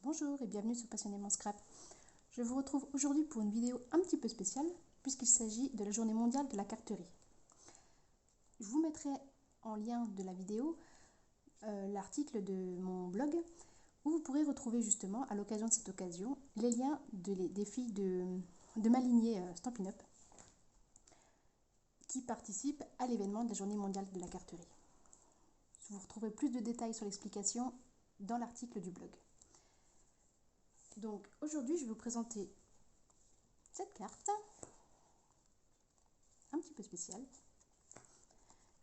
Bonjour et bienvenue sur Passionnément Scrap. Je vous retrouve aujourd'hui pour une vidéo un petit peu spéciale puisqu'il s'agit de la journée mondiale de la carterie. Je vous mettrai en lien de la vidéo l'article de mon blog où vous pourrez retrouver justement à l'occasion de cette occasion les liens des filles de ma lignée Stampin' Up qui participent à l'événement de la journée mondiale de la carterie. Vous retrouverez plus de détails sur l'explication dans l'article du blog. Donc aujourd'hui, je vais vous présenter cette carte, un petit peu spéciale,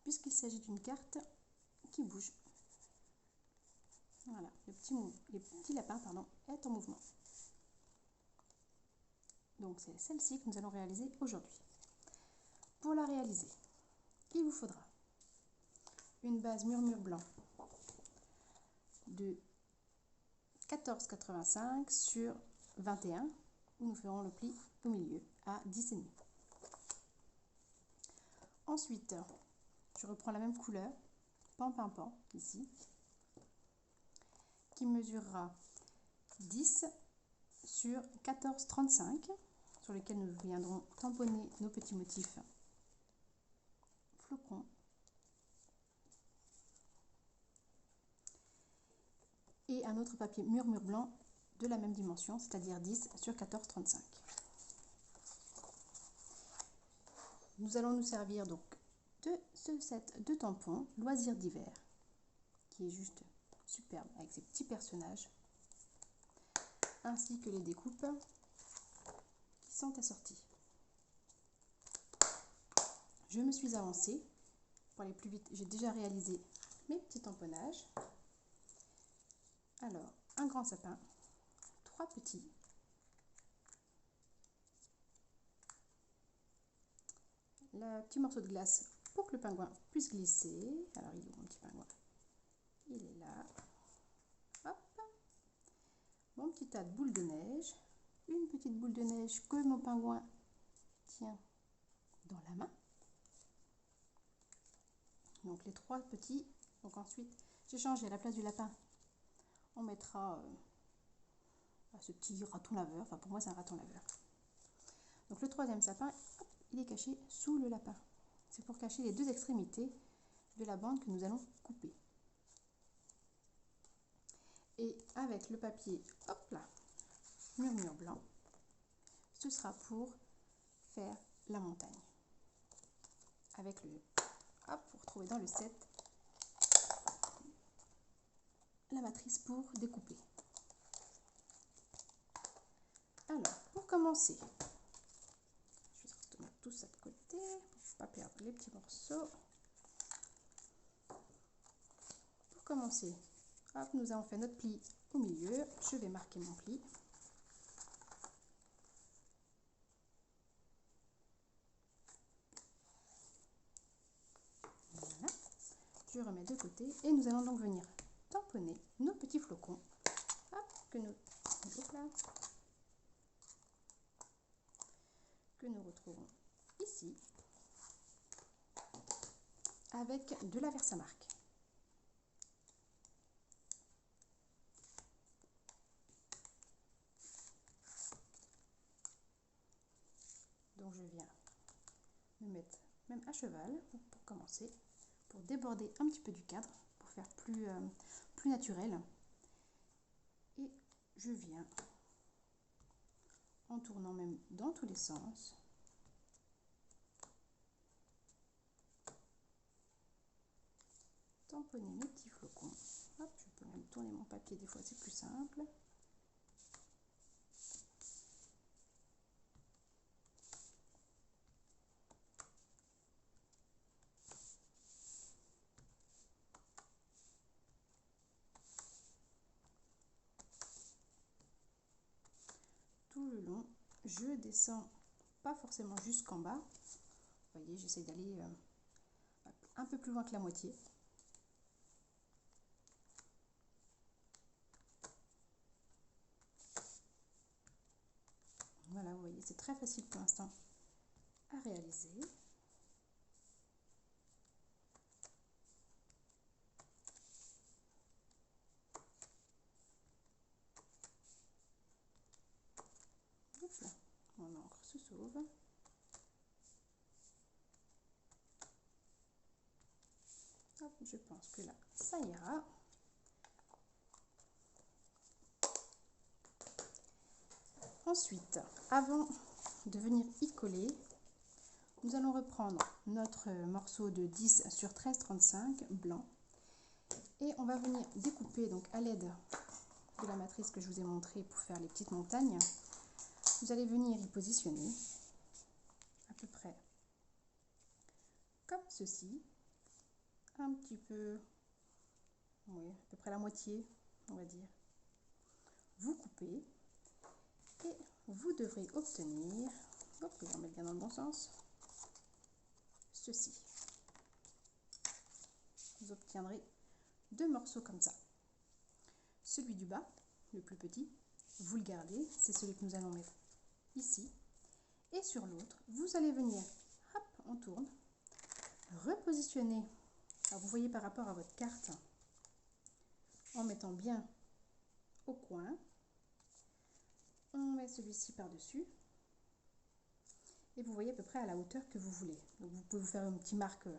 puisqu'il s'agit d'une carte qui bouge. Voilà, le petit lapin est en mouvement. Donc c'est celle-ci que nous allons réaliser aujourd'hui. Pour la réaliser, il vous faudra une base murmure blanc de 14,85 sur 21, où nous ferons le pli au milieu à 10,5. Ensuite, je reprends la même couleur, pan ici, qui mesurera 10 sur 14,35, sur lesquels nous viendrons tamponner nos petits motifs flocons. Et un autre papier murmure blanc de la même dimension, c'est-à-dire 10 sur 14,35. Nous allons nous servir donc de ce set de tampons Loisirs d'hiver, qui est juste superbe avec ses petits personnages, ainsi que les découpes qui sont assorties. Je me suis avancée pour aller plus vite. J'ai déjà réalisé mes petits tamponnages. Alors, un grand sapin, 3 petits, le petit morceau de glace pour que le pingouin puisse glisser. Alors, il est où mon petit pingouin? Il est là. Hop. Mon petit tas de boules de neige. Une petite boule de neige que mon pingouin tient dans la main. Donc, les 3 petits. Donc, ensuite, j'ai changé à la place du lapin. On mettra ce petit raton laveur. Enfin, pour moi, c'est un raton laveur. Donc, le 3e sapin, hop, il est caché sous le lapin. C'est pour cacher les 2 extrémités de la bande que nous allons couper. Et avec le papier, hop là, murmure blanc, ce sera pour faire la montagne. Avec le, hop, vous retrouvez dans le set la matrice pour découper. Alors, pour commencer, je vais mettre tout ça de côté pour ne pas perdre les petits morceaux. Pour commencer, hop, nous avons fait notre pli au milieu. Je vais marquer mon pli. Voilà. Je remets de côté et nous allons donc venir tamponner nos petits flocons. Hop, que nous retrouvons ici avec de la Versamark. Donc je viens me mettre même à cheval pour commencer, pour déborder un petit peu du cadre, pour faire plus naturel. Et je viens en tournant même dans tous les sens. Tamponner mes petits flocons. Hop, je peux même tourner mon papier, des fois c'est plus simple. Tout le long, je descends pas forcément jusqu'en bas. Vous voyez, j'essaie d'aller un peu plus loin que la moitié. Voilà, vous voyez, c'est très facile pour l'instant à réaliser. se sauve. Hop, je pense que là, ça ira. Ensuite, avant de venir y coller, nous allons reprendre notre morceau de 10 sur 13,35 blanc et on va venir découper donc à l'aide de la matrice que je vous ai montrée pour faire les petites montagnes. Vous allez venir y positionner à peu près comme ceci, un petit peu, oui, à peu près la moitié, on va dire. Vous coupez et vous devrez obtenir, hop, je vais en mettre bien dans le bon sens, ceci. Vous obtiendrez deux morceaux comme ça. Celui du bas, le plus petit, vous le gardez, c'est celui que nous allons mettre ici. Et sur l'autre, vous allez venir, hop, on tourne, repositionner. Alors vous voyez par rapport à votre carte, en mettant bien au coin, on met celui-ci par-dessus. Et vous voyez à peu près à la hauteur que vous voulez. Donc vous pouvez vous faire une petite marque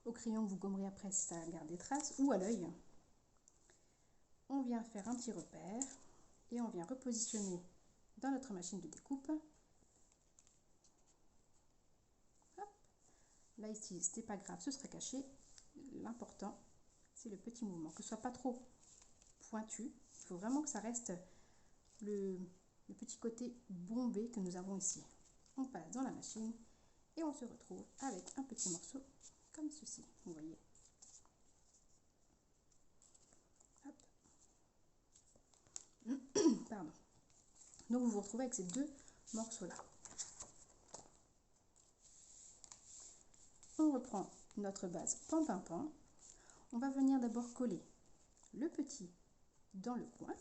au crayon que vous gommerez après si ça garde des traces, ou à l'œil. On vient faire un petit repère et on vient repositionner dans notre machine de découpe. Hop. Là ici, ce n'est pas grave, ce sera caché. L'important, c'est le petit mouvement, que ce soit pas trop pointu. Il faut vraiment que ça reste le petit côté bombé que nous avons ici. On passe dans la machine et on se retrouve avec un petit morceau comme ceci, vous voyez. Hop. Pardon. Donc vous vous retrouvez avec ces deux morceaux-là. On reprend notre base pan-pan-pan. On va venir d'abord coller le petit dans le coin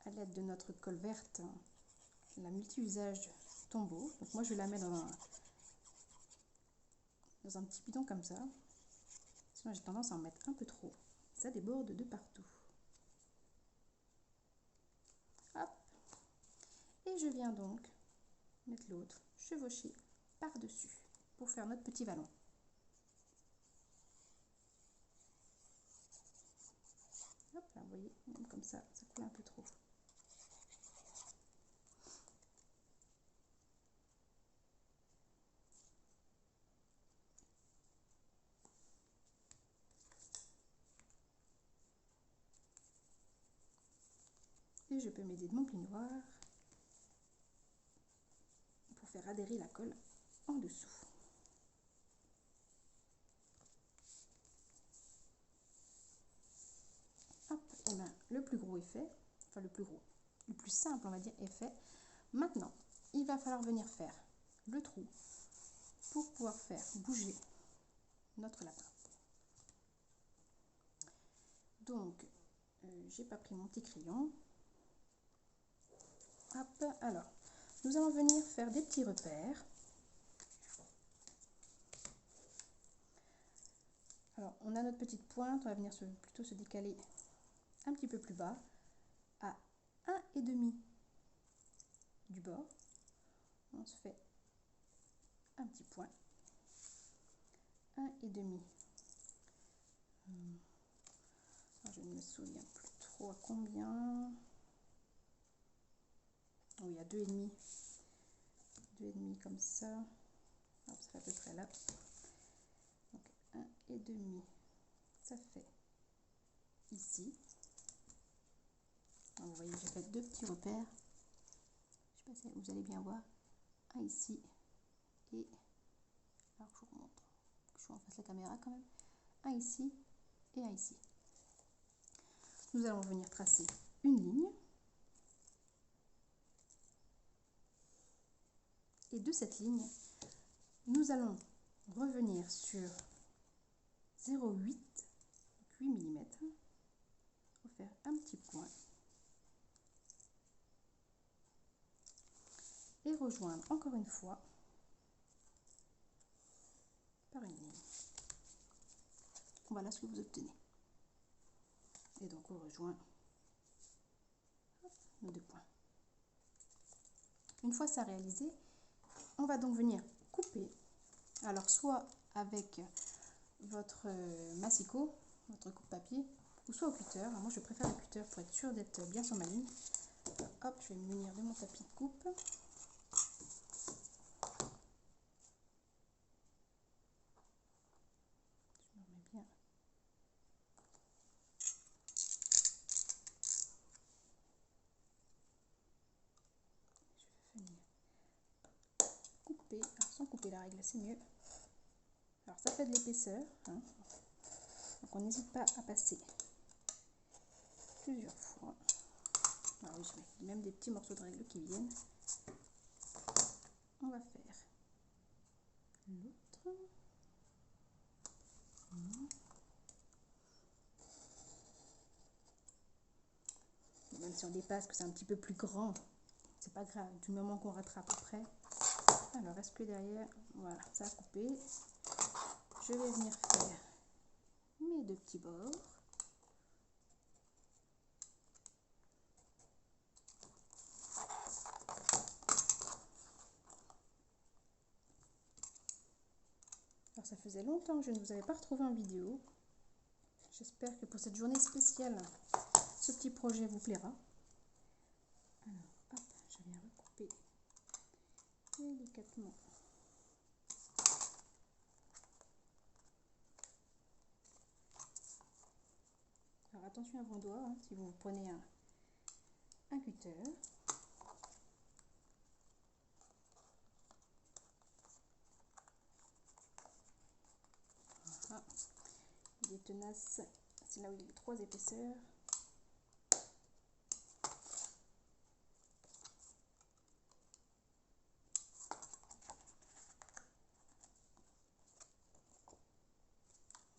à l'aide de notre colle verte, la multi-usage tombeau. Donc moi je la mets dans un petit bidon comme ça. Sinon j'ai tendance à en mettre un peu trop. Ça déborde de partout. Hop. Et je viens donc mettre l'autre chevauché par-dessus pour faire notre petit vallon. Hop là, vous voyez, même comme ça coule un peu trop. Et je peux m'aider de mon plinoir pour faire adhérer la colle en dessous. Hop, et bien le plus gros est fait, enfin le plus gros, le plus simple on va dire est fait. Maintenant, il va falloir venir faire le trou pour pouvoir faire bouger notre lapin. Donc, j'ai pas pris mon petit crayon. Hop, alors, nous allons venir faire des petits repères. Alors, on a notre petite pointe, on va venir plutôt se décaler un petit peu plus bas, à 1,5 du bord. On se fait un petit point. 1,5. Je ne me souviens plus trop à combien. Oh, il y a 2,5. 2,5 comme ça. Hop, ça fait à peu près là. Donc 1,5. Ça fait ici. Alors, vous voyez, j'ai fait deux petits repères. Je ne sais pas si vous allez bien voir. Un ici et alors je vous remontre. Je vous en face la caméra quand même. Un ici et un ici. Nous allons venir tracer une ligne. Et de cette ligne, nous allons revenir sur 0,8, 8 mm, pour faire un petit point et rejoindre encore une fois par une ligne. Voilà ce que vous obtenez. Et donc on rejoint nos deux points. Une fois ça réalisé, on va donc venir couper. Alors soit avec votre massicot, votre coupe-papier, ou soit au cutter. Alors moi je préfère le cutter pour être sûr d'être bien sur ma ligne. Hop, je vais me munir de mon tapis de coupe. Je me remets bien. Je vais venir couper, alors sans couper la règle, c'est mieux. Alors ça fait de l'épaisseur, hein. Donc on n'hésite pas à passer plusieurs fois. Alors oui, je mets même des petits morceaux de règle qui viennent. On va faire l'autre. Même si on dépasse, que c'est un petit peu plus grand, c'est pas grave, du moment qu'on rattrape après. Alors, est-ce que derrière, voilà, ça a coupé. Je vais venir faire mes deux petits bords. Alors, ça faisait longtemps que je ne vous avais pas retrouvé en vidéo. J'espère que pour cette journée spéciale, ce petit projet vous plaira. Alors, hop, je viens recouper délicatement. Alors, attention à vos doigts, hein, si vous prenez un cutter. Voilà. Il est tenace, c'est là où il y a les 3 épaisseurs.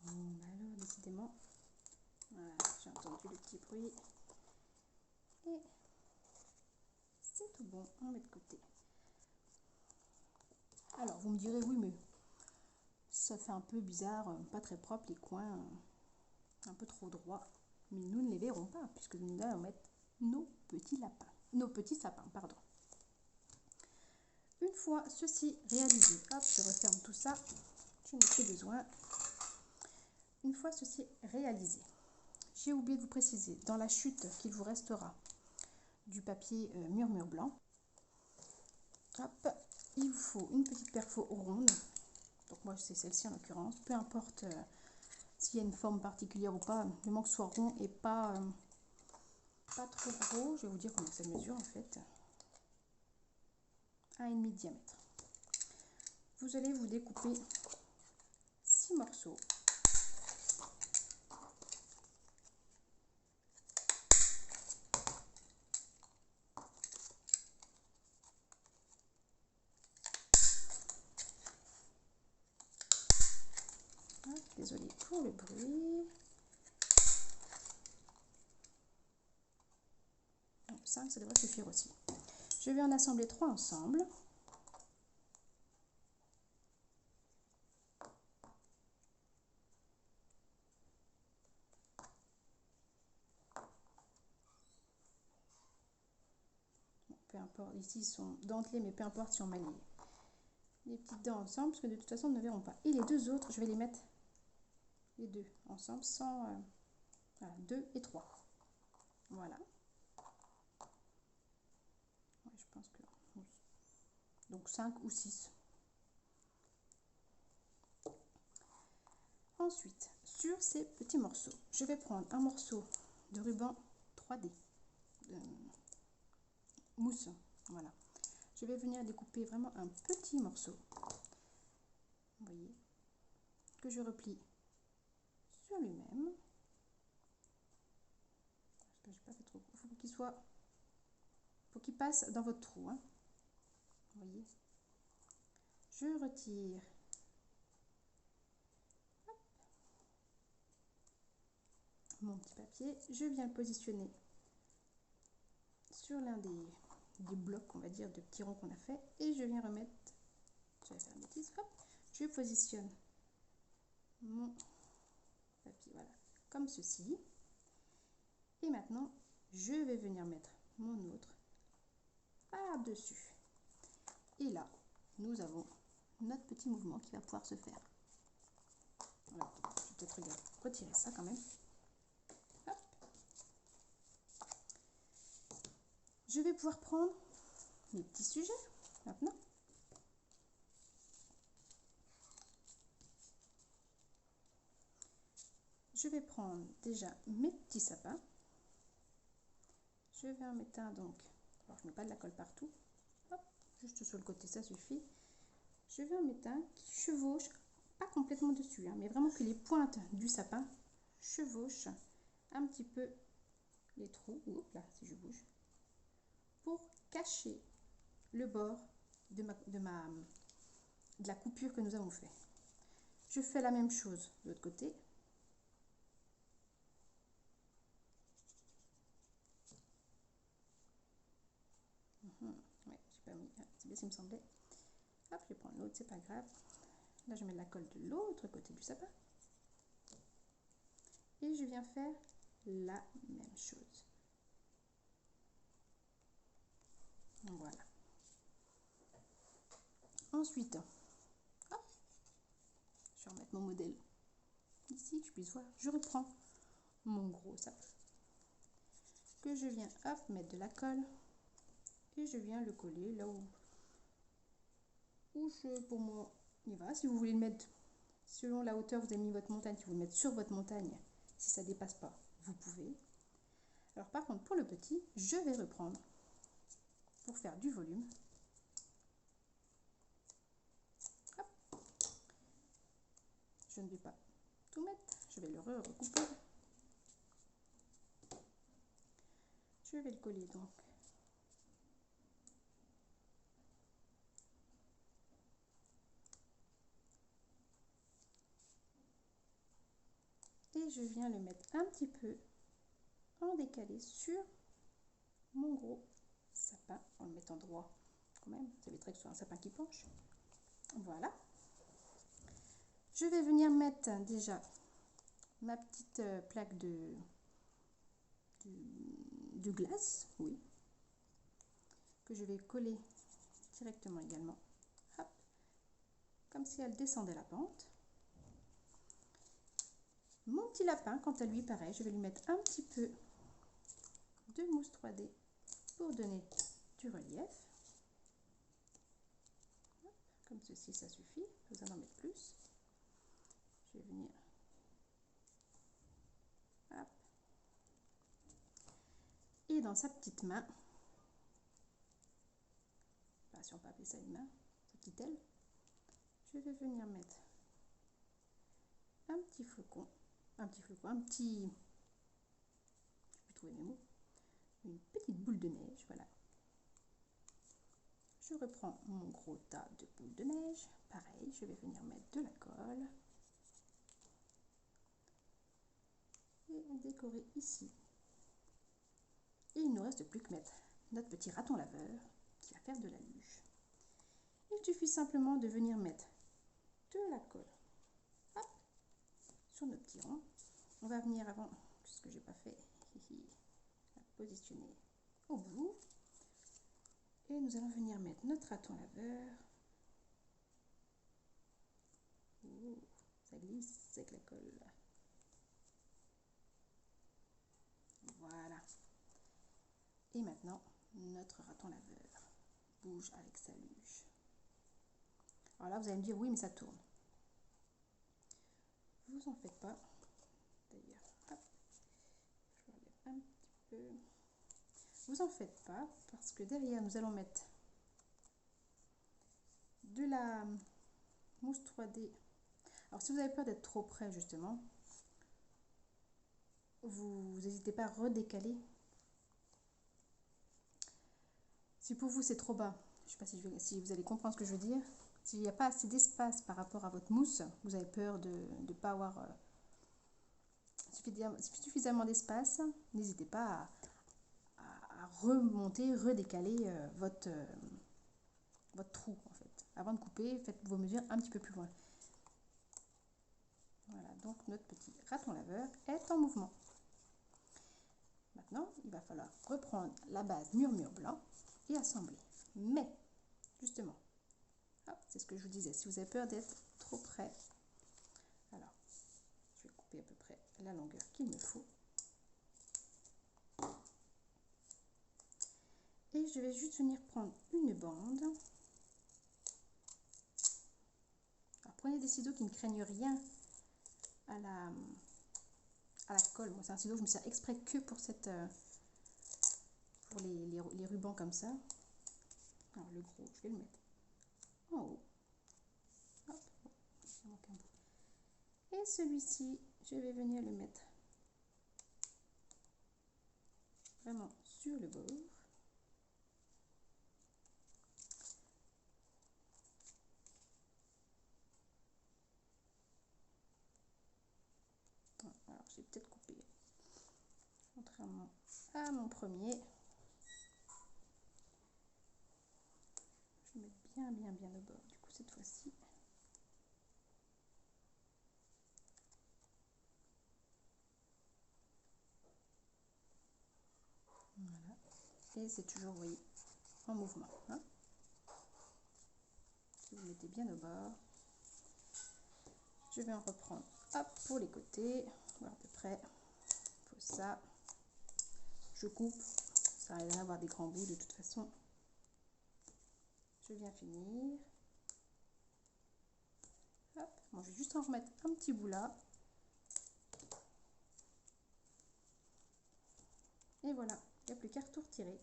Bon, bah alors, décidément, voilà, j'ai entendu le petit bruit. Et c'est tout bon, on met de côté. Alors, vous me direz, oui, mais ça fait un peu bizarre, pas très propre, les coins, un peu trop droits. Mais nous ne les verrons pas, puisque nous allons mettre nos petits lapins, nos petits sapins, pardon. Une fois ceci réalisé, hop, je referme tout ça, je n'ai plus besoin. Une fois ceci réalisé, j'ai oublié de vous préciser, dans la chute qu'il vous restera du papier murmure blanc, hop, il vous faut une petite perfo ronde. Donc moi c'est celle-ci en l'occurrence, peu importe s'il y a une forme particulière ou pas, du moment que ce soit rond et pas trop gros. Je vais vous dire combien ça mesure en fait. 1,5 de diamètre. Vous allez vous découper 6 morceaux. Désolée pour le bruit. 5, ça devrait suffire aussi. Je vais en assembler 3 ensemble. Bon, peu importe, ici ils sont dentelés, mais peu importe si on met les petites dents ensemble, parce que de toute façon, ils ne verront pas. Et les deux autres, je vais les mettre les deux ensemble, sans voilà, 2 et 3. Voilà. Ouais, je pense que oui. Donc 5 ou 6. Ensuite, sur ces petits morceaux, je vais prendre un morceau de ruban 3D, mousse, voilà. Je vais venir découper vraiment un petit morceau, vous voyez, que je replie sur lui-même. J'ai pas fait trop gros, il faut qu'il passe dans votre trou, hein. Vous voyez. Je retire. Hop. Mon petit papier, je viens le positionner sur l'un des blocs, on va dire, de petits ronds qu'on a fait, et je viens remettre, je vais faire une bêtise, hop, je positionne mon papier, voilà, comme ceci. Et maintenant, je vais venir mettre mon autre par-dessus. Et là, nous avons notre petit mouvement qui va pouvoir se faire. Voilà, je vais peut-être retirer ça quand même. Hop. Je vais pouvoir prendre mes petits sujets maintenant. Je vais prendre déjà mes petits sapins. Je vais en mettre un donc. Alors je ne mets pas de la colle partout. Hop, juste sur le côté, ça suffit. Je vais en mettre un qui chevauche, pas complètement dessus, hein, mais vraiment que les pointes du sapin chevauchent un petit peu les trous. Oups, là, si je bouge. Pour cacher le bord de la coupure que nous avons fait. Je fais la même chose de l'autre côté. Ouais, j'ai pas mis. C'est bien ce qui me semblait. Hop, je vais prendre l'autre, c'est pas grave. Là, je mets de la colle de l'autre côté du sapin. Et je viens faire la même chose. Voilà. Ensuite, hop, je vais remettre mon modèle ici, que je puisse voir. Je reprends mon gros sapin que je viens hop, mettre de la colle et je viens le coller là où pour moi il va. Si vous voulez le mettre selon la hauteur, vous avez mis votre montagne, si vous le mettez sur votre montagne, si ça ne dépasse pas, vous pouvez. Alors par contre, pour le petit, je vais reprendre pour faire du volume. Hop. Je ne vais pas tout mettre, je vais le recouper. Je vais le coller donc. Et je viens le mettre un petit peu en décalé sur mon gros sapin, en le mettant droit quand même. Ça éviterait que ce soit un sapin qui penche. Voilà. Je vais venir mettre déjà ma petite plaque de glace, oui, que je vais coller directement également. Hop. Comme si elle descendait la pente. Mon petit lapin, quant à lui, pareil, je vais lui mettre un petit peu de mousse 3D pour donner du relief. Hop, comme ceci, ça suffit. Pas besoin d'en mettre plus. Je vais venir. Hop. Et dans sa petite main, enfin, si on peut appeler ça une main, sa petite aile, je vais venir mettre un petit flocon, je vais trouver mes mots, une petite boule de neige, voilà. Je reprends mon gros tas de boules de neige, pareil, je vais venir mettre de la colle et décorer ici. Et il ne nous reste plus que mettre notre petit raton laveur qui va faire de la luge. Il suffit simplement de venir mettre de la colle, hop, sur nos petits ronds. On va venir avant, ce que j'ai pas fait, la positionner au bout. Et nous allons venir mettre notre raton laveur. Oh, ça glisse avec la colle. Voilà. Et maintenant, notre raton laveur bouge avec sa luge. Alors là, vous allez me dire, oui, mais ça tourne. Vous en faites pas. D'ailleurs, hop, je relève un petit peu. Vous en faites pas, parce que derrière, nous allons mettre de la mousse 3D. Alors, si vous avez peur d'être trop près, justement, vous n'hésitez pas à redécaler. Si pour vous c'est trop bas, je ne sais pas si vous allez comprendre ce que je veux dire. S'il n'y a pas assez d'espace par rapport à votre mousse, vous avez peur de ne pas avoir suffisamment d'espace, n'hésitez pas à remonter, redécaler votre trou en fait. Avant de couper, faites vos mesures un petit peu plus loin. Voilà, donc notre petit raton laveur est en mouvement. Maintenant, il va falloir reprendre la base murmure blanc et assembler. Mais, justement, c'est ce que je vous disais. Si vous avez peur d'être trop près, alors je vais couper à peu près la longueur qu'il me faut. Et je vais juste venir prendre une bande. Alors, prenez des ciseaux qui ne craignent rien à la colle. Moi, c'est un ciseau que je me sers exprès que pour pour les rubans comme ça. Alors, le gros, je vais le mettre en haut. Hop, il manque un bout. Et celui-ci, je vais venir le mettre vraiment sur le bord. Alors, j'ai peut-être coupé, contrairement à mon premier. Je vais mettre bien au bord, du coup, cette fois-ci. Voilà. Et c'est toujours, vous voyez, en mouvement. Hein. Vous mettez bien au bord. Je vais en reprendre, hop, pour les côtés, voilà, à peu près. Il faut ça. Je coupe, ça arrive à avoir des grands bouts de toute façon. Je viens finir. Hop, bon, je vais juste en remettre un petit bout là. Et voilà, il n'y a plus qu'à retirer.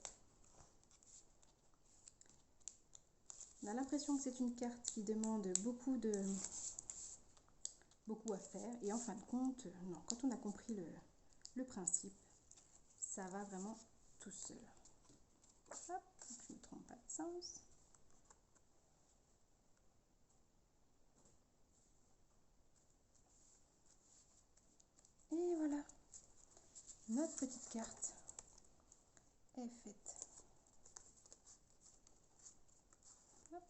On a l'impression que c'est une carte qui demande beaucoup à faire. Et en fin de compte, non, quand on a compris le principe, ça va vraiment tout seul. Hop, je ne me trompe pas de sens. Et voilà, notre petite carte est faite. Hop,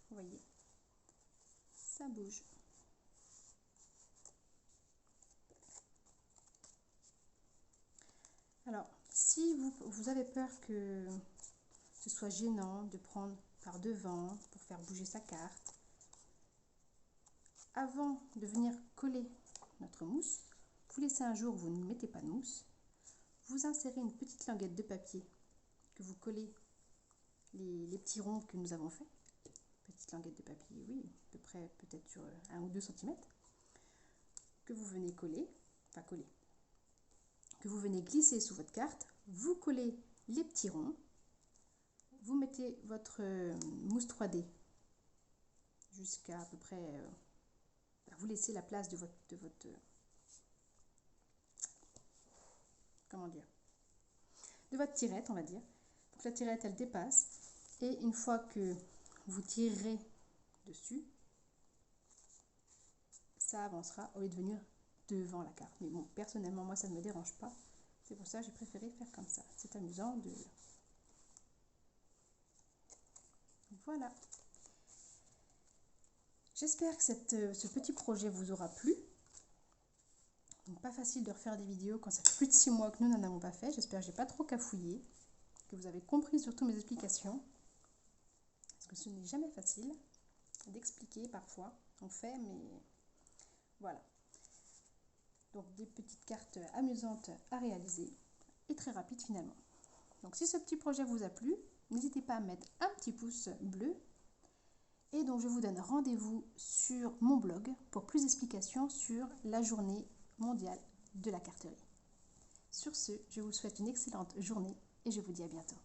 vous voyez, ça bouge. Alors, si vous avez peur que ce soit gênant de prendre par devant pour faire bouger sa carte, avant de venir coller notre mousse, vous laissez un jour où vous ne mettez pas de mousse, vous insérez une petite languette de papier que vous collez les petits ronds que nous avons fait. Petite languette de papier, oui, à peu près peut-être sur 1 ou 2 cm, que vous venez coller, que vous venez glisser sous votre carte, vous collez les petits ronds, vous mettez votre mousse 3D jusqu'à peu près, vous laissez la place de votre comment dire, de votre tirette, on va dire. Donc la tirette, elle dépasse, et une fois que vous tirerez dessus, ça avancera au lieu de venir devant la carte. Mais bon, personnellement, moi, ça ne me dérange pas. C'est pour ça que j'ai préféré faire comme ça. C'est amusant de... Voilà. J'espère que ce petit projet vous aura plu. Donc, pas facile de refaire des vidéos quand ça fait plus de 6 mois que nous n'en avons pas fait. J'espère que je n'ai pas trop cafouillé, que vous avez compris surtout mes explications. Parce que ce n'est jamais facile d'expliquer parfois. On fait, mais voilà. Donc des petites cartes amusantes à réaliser et très rapides finalement. Donc si ce petit projet vous a plu, n'hésitez pas à mettre un petit pouce bleu. Et donc je vous donne rendez-vous sur mon blog pour plus d'explications sur la journée mondiale de la carterie. Sur ce, je vous souhaite une excellente journée et je vous dis à bientôt.